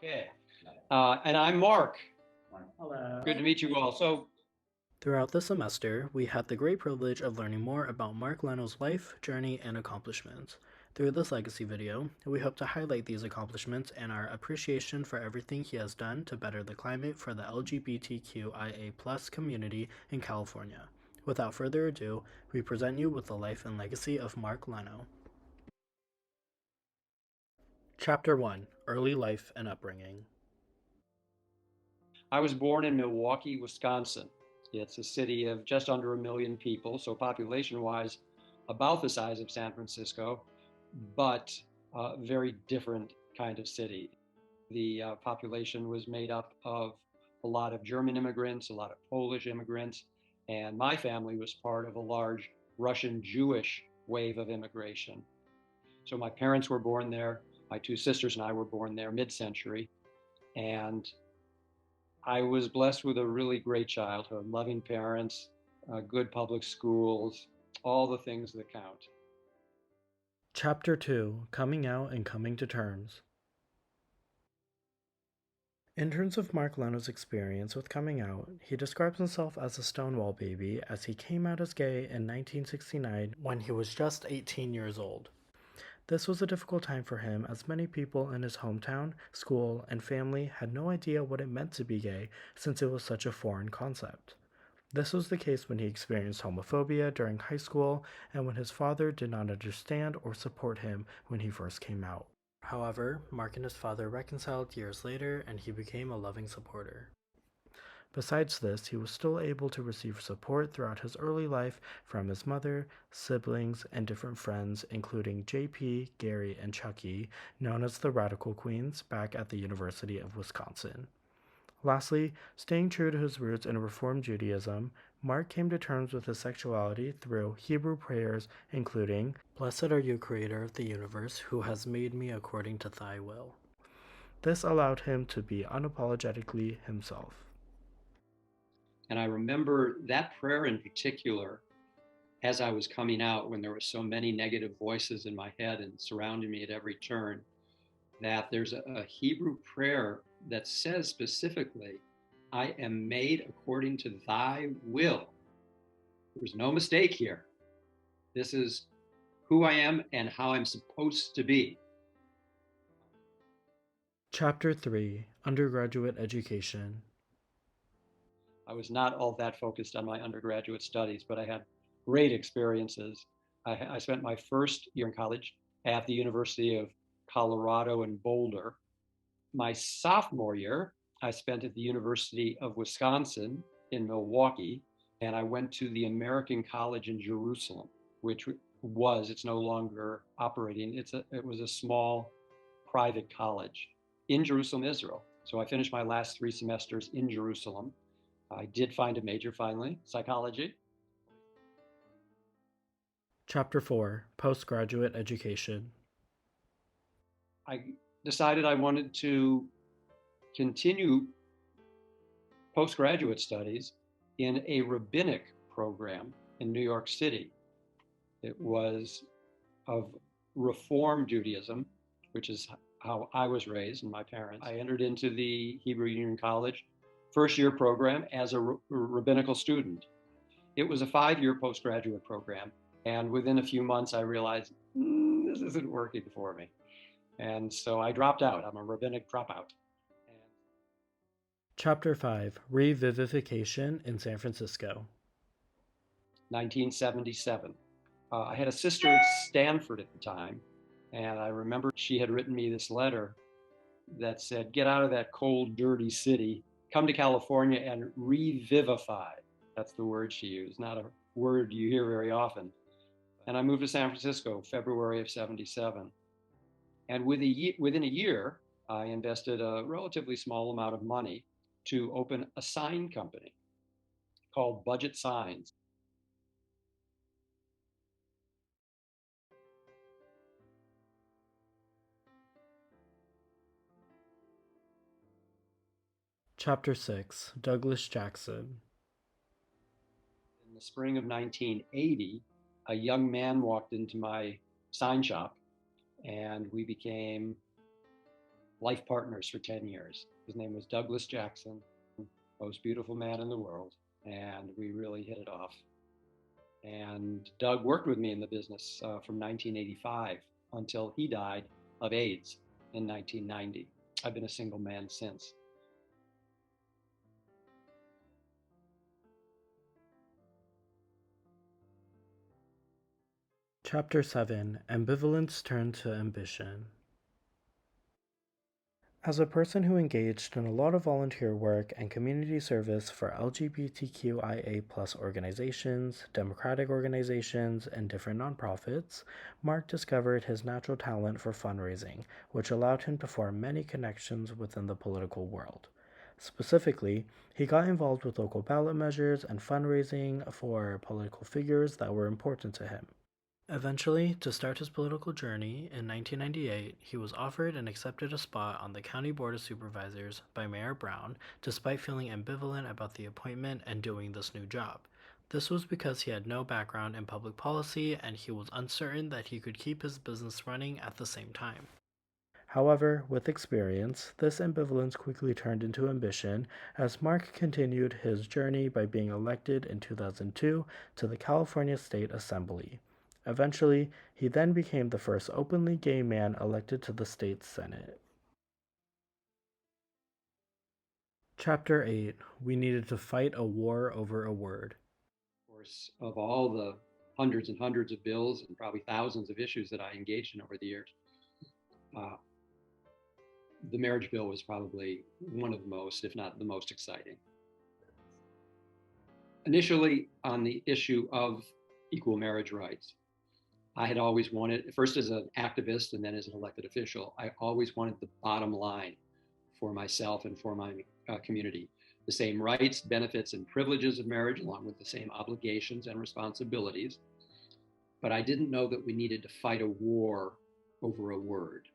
Okay. And I'm Mark. Hello. Good to meet you all. Throughout the semester, we had the great privilege of learning more about Mark Leno's life, journey, and accomplishments. Through this legacy video, we hope to highlight these accomplishments and our appreciation for everything he has done to better the climate for the LGBTQIA+ community in California. Without further ado, we present you with the life and legacy of Mark Leno. Chapter 1: Early Life and Upbringing. I was born in Milwaukee, Wisconsin. It's a city of just under 1 million people, so population-wise, about the size of San Francisco, but a very different kind of city. The population was made up of a lot of German immigrants, a lot of Polish immigrants, and my family was part of a large Russian Jewish wave of immigration. So my parents were born there. My two sisters and I were born there mid-century. And I was blessed with a really great childhood, loving parents, good public schools, all the things that count. Chapter 2: Coming Out and Coming to Terms. In terms of Mark Leno's experience with coming out, he describes himself as a Stonewall baby as he came out as gay in 1969 when he was just 18 years old. This was a difficult time for him as many people in his hometown, school, and family had no idea what it meant to be gay since it was such a foreign concept. This was the case when he experienced homophobia during high school and when his father did not understand or support him when he first came out. However, Mark and his father reconciled years later and he became a loving supporter. Besides this, he was still able to receive support throughout his early life from his mother, siblings, and different friends, including JP, Gary, and Chucky, known as the Radical Queens, back at the University of Wisconsin. Lastly, staying true to his roots in Reform Judaism, Mark came to terms with his sexuality through Hebrew prayers including, "Blessed are you, Creator of the universe, who has made me according to thy will." This allowed him to be unapologetically himself. And I remember that prayer in particular, as I was coming out, when there were so many negative voices in my head and surrounding me at every turn, that there's a Hebrew prayer that says specifically, "I am made according to thy will." There's no mistake here. This is who I am and how I'm supposed to be. Chapter 3: Undergraduate Education. I was not all that focused on my undergraduate studies, but I had great experiences. I spent my first year in college at the University of Colorado in Boulder. My sophomore year, I spent at the University of Wisconsin in Milwaukee, and I went to the American College in Jerusalem, which it's no longer operating. It was a small private college in Jerusalem, Israel. So I finished my last 3 semesters in Jerusalem. I did find a major finally, psychology. Chapter 4: Postgraduate Education. I decided I wanted to continue postgraduate studies in a rabbinic program in New York City. It was of Reform Judaism, which is how I was raised and my parents. I entered into the Hebrew Union College first year program as a rabbinical student. It was a 5-year postgraduate program. And within a few months, I realized this isn't working for me. And so I dropped out. I'm a rabbinic dropout. Chapter 5: Revivification in San Francisco. 1977. I had a sister at Stanford at the time, and I remember she had written me this letter that said, "Get out of that cold, dirty city, come to California and revivify." That's the word she used, not a word you hear very often. And I moved to San Francisco, February of 77. And within a year, I invested a relatively small amount of money to open a sign company called Budget Signs. Chapter 6: Douglas Jackson. In the spring of 1980, a young man walked into my sign shop, and we became life partners for 10 years. His name was Douglas Jackson, most beautiful man in the world, and we really hit it off. And Doug worked with me in the business from 1985 until he died of AIDS in 1990. I've been a single man since. Chapter 7: Ambivalence Turned to Ambition. As a person who engaged in a lot of volunteer work and community service for LGBTQIA+ organizations, democratic organizations, and different nonprofits, Mark discovered his natural talent for fundraising, which allowed him to form many connections within the political world. Specifically, he got involved with local ballot measures and fundraising for political figures that were important to him. Eventually, to start his political journey, in 1998, he was offered and accepted a spot on the County Board of Supervisors by Mayor Brown, despite feeling ambivalent about the appointment and doing this new job. This was because he had no background in public policy and he was uncertain that he could keep his business running at the same time. However, with experience, this ambivalence quickly turned into ambition as Mark continued his journey by being elected in 2002 to the California State Assembly. Eventually, he then became the first openly gay man elected to the state's Senate. Chapter 8: We Needed to Fight a War Over a Word. Of course, of all the hundreds and hundreds of bills and probably thousands of issues that I engaged in over the years, the marriage bill was probably one of the most, if not the most exciting. Initially, on the issue of equal marriage rights, I had always wanted, first as an activist and then as an elected official, I always wanted the bottom line for myself and for my community. The same rights, benefits, and privileges of marriage, along with the same obligations and responsibilities. But I didn't know that we needed to fight a war over a word.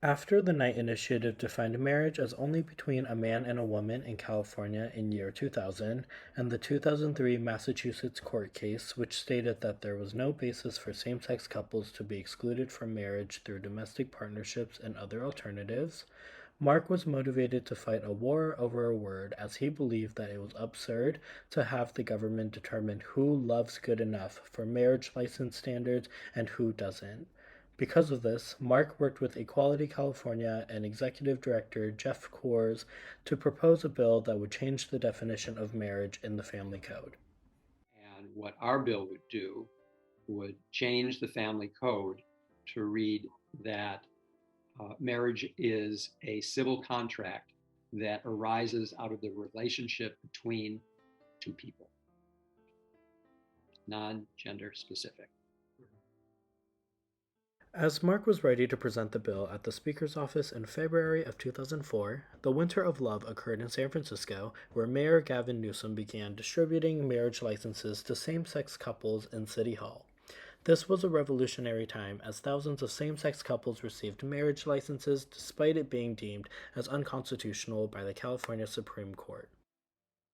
After the Knight Initiative defined marriage as only between a man and a woman in California in year 2000, and the 2003 Massachusetts court case which stated that there was no basis for same-sex couples to be excluded from marriage through domestic partnerships and other alternatives, Mark was motivated to fight a war over a word as he believed that it was absurd to have the government determine who loves good enough for marriage license standards and who doesn't. Because of this, Mark worked with Equality California and Executive Director Jeff Coors to propose a bill that would change the definition of marriage in the Family Code. And what our bill would do would change the family code to read that marriage is a civil contract that arises out of the relationship between two people, non-gender specific. As Mark was ready to present the bill at the Speaker's office in February of 2004, the Winter of Love occurred in San Francisco, where Mayor Gavin Newsom began distributing marriage licenses to same-sex couples in City Hall. This was a revolutionary time as thousands of same-sex couples received marriage licenses despite it being deemed as unconstitutional by the California Supreme Court.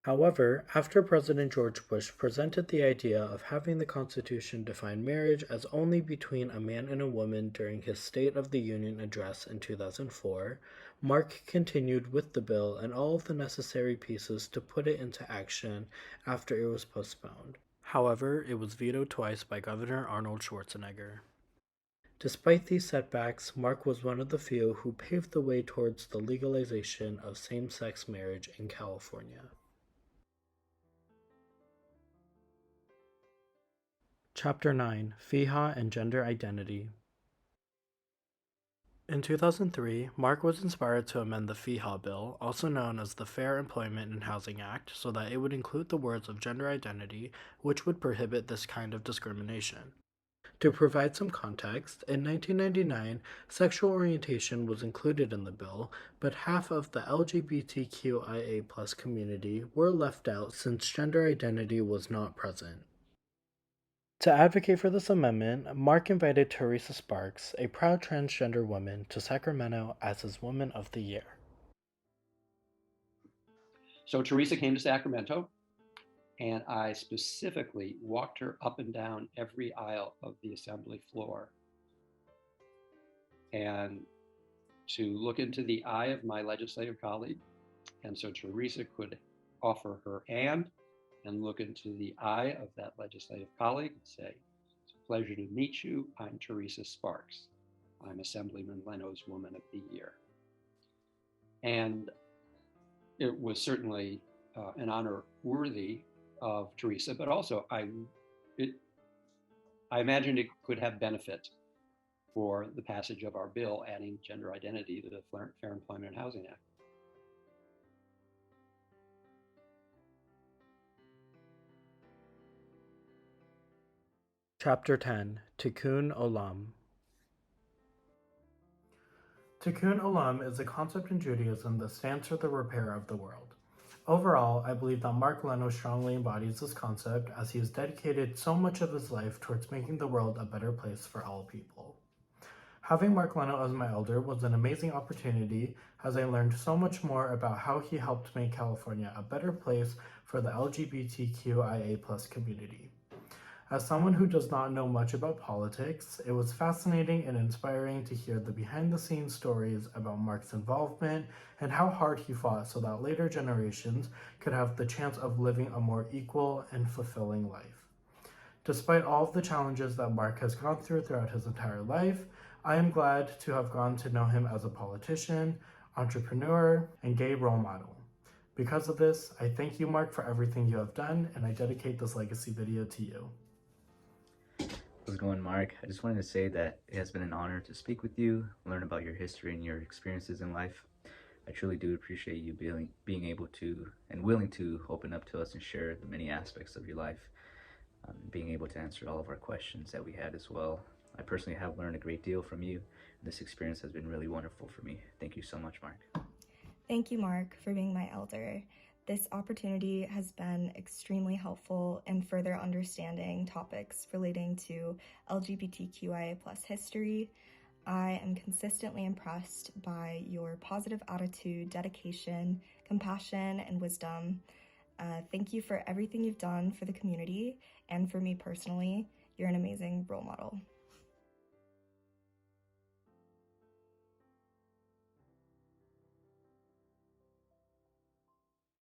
However, after President George Bush presented the idea of having the Constitution define marriage as only between a man and a woman during his State of the Union address in 2004, Mark continued with the bill and all of the necessary pieces to put it into action after it was postponed. However, it was vetoed twice by Governor Arnold Schwarzenegger. Despite these setbacks, Mark was one of the few who paved the way towards the legalization of same-sex marriage in California. Chapter 9: FEHA and Gender Identity. In 2003, Mark was inspired to amend the FEHA bill, also known as the Fair Employment and Housing Act, so that it would include the words of gender identity, which would prohibit this kind of discrimination. To provide some context, in 1999, sexual orientation was included in the bill, but half of the LGBTQIA+ community were left out since gender identity was not present. To advocate for this amendment, Mark invited Teresa Sparks, a proud transgender woman, to Sacramento as his Woman of the Year. So Teresa came to Sacramento, and I specifically walked her up and down every aisle of the assembly floor and to look into the eye of my legislative colleague. And so Teresa could offer her hand and look into the eye of that legislative colleague and say, it's a pleasure to meet you. I'm Teresa Sparks. I'm Assemblyman Leno's Woman of the Year. And it was certainly an honor worthy of Teresa, but also I imagined it could have benefit for the passage of our bill adding gender identity to the Fair Employment and Housing Act. Chapter 10, Tikkun Olam. Tikkun Olam is a concept in Judaism that stands for the repair of the world. Overall, I believe that Mark Leno strongly embodies this concept as he has dedicated so much of his life towards making the world a better place for all people. Having Mark Leno as my elder was an amazing opportunity as I learned so much more about how he helped make California a better place for the LGBTQIA+ community. As someone who does not know much about politics, it was fascinating and inspiring to hear the behind-the-scenes stories about Mark's involvement and how hard he fought so that later generations could have the chance of living a more equal and fulfilling life. Despite all of the challenges that Mark has gone through throughout his entire life, I am glad to have gotten to know him as a politician, entrepreneur, and gay role model. Because of this, I thank you, Mark, for everything you have done, and I dedicate this legacy video to you. How's it going, Mark? I just wanted to say that it has been an honor to speak with you, learn about your history and your experiences in life. I truly do appreciate you being able to and willing to open up to us and share the many aspects of your life, being able to answer all of our questions that we had as well. I personally have learned a great deal from you. This experience has been really wonderful for me. Thank you so much, Mark. Thank you, Mark, for being my elder. This opportunity has been extremely helpful in further understanding topics relating to LGBTQIA+ history. I am consistently impressed by your positive attitude, dedication, compassion, and wisdom. Thank you for everything you've done for the community and for me personally. You're an amazing role model.